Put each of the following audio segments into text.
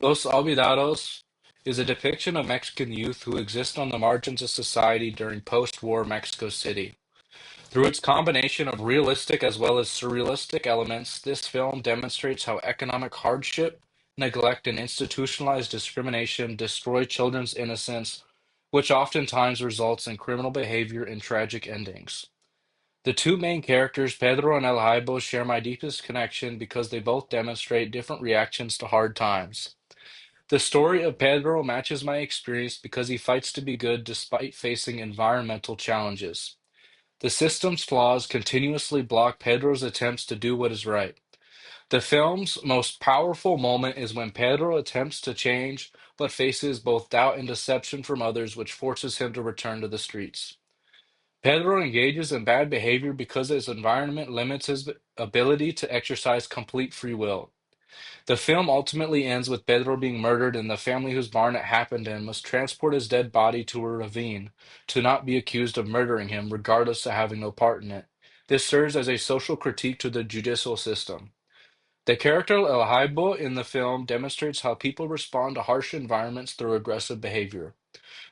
Los Olvidados is a depiction of Mexican youth who exist on the margins of society during post-war Mexico City. Through its combination of realistic as well as surrealistic elements, this film demonstrates how economic hardship, neglect, and institutionalized discrimination destroy children's innocence, which oftentimes results in criminal behavior and tragic endings. The two main characters, Pedro and El Jaibo, share my deepest connection because they both demonstrate different reactions to hard times. The story of Pedro matches my experience because he fights to be good despite facing environmental challenges. The system's flaws continuously block Pedro's attempts to do what is right. The film's most powerful moment is when Pedro attempts to change but faces both doubt and deception from others, which forces him to return to the streets. Pedro engages in bad behavior because his environment limits his ability to exercise complete free will. The film ultimately ends with Pedro being murdered, and the family whose barn it happened in must transport his dead body to a ravine to not be accused of murdering him, regardless of having no part in it. This serves as a social critique to the judicial system. The character El Haibo in the film demonstrates how people respond to harsh environments through aggressive behavior.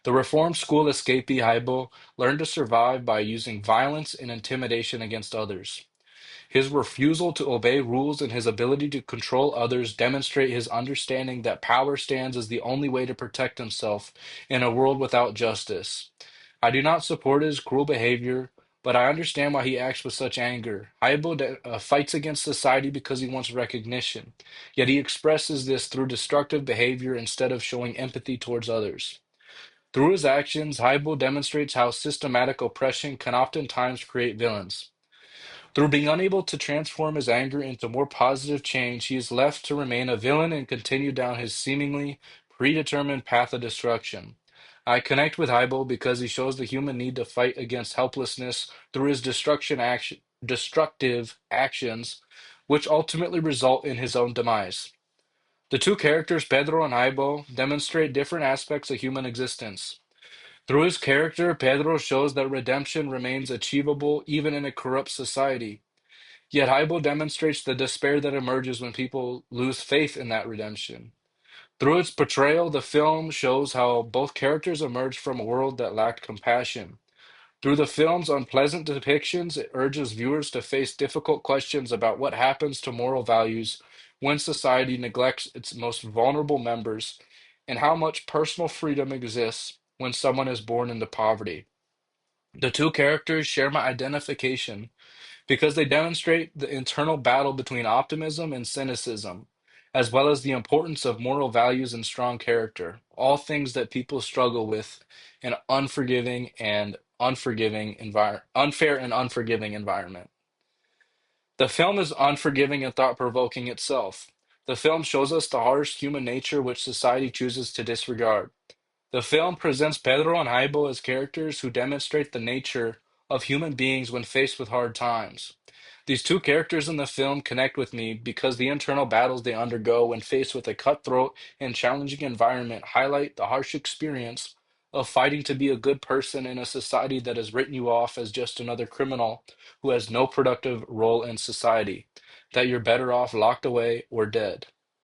The reform school escapee Haibo learned to survive by using violence and intimidation against others. His refusal to obey rules and his ability to control others demonstrate his understanding that power stands as the only way to protect himself in a world without justice. I do not support his cruel behavior, but I understand why he acts with such anger. Haibo fights against society because he wants recognition, yet he expresses this through destructive behavior instead of showing empathy towards others. Through his actions, Haibo demonstrates how systematic oppression can oftentimes create villains. Through being unable to transform his anger into more positive change, he is left to remain a villain and continue down his seemingly predetermined path of destruction. I connect with Hybel because he shows the human need to fight against helplessness through his destructive actions, which ultimately result in his own demise. The two characters, Pedro and Hybel, demonstrate different aspects of human existence. Through his character, Pedro shows that redemption remains achievable even in a corrupt society. Yet Hybel demonstrates the despair that emerges when people lose faith in that redemption. Through its portrayal, the film shows how both characters emerged from a world that lacked compassion. Through the film's unpleasant depictions, it urges viewers to face difficult questions about what happens to moral values when society neglects its most vulnerable members, and how much personal freedom exists when someone is born into poverty. The two characters share my identification because they demonstrate the internal battle between optimism and cynicism, as well as the importance of moral values and strong character, all things that people struggle with in an unfair and unforgiving environment. The film is unforgiving and thought-provoking itself. The film shows us the harsh human nature which society chooses to disregard. The film presents Pedro and Jaibo as characters who demonstrate the nature of human beings when faced with hard times. These two characters in the film connect with me because the internal battles they undergo when faced with a cutthroat and challenging environment highlight the harsh experience of fighting to be a good person in a society that has written you off as just another criminal who has no productive role in society, that you're better off locked away or dead.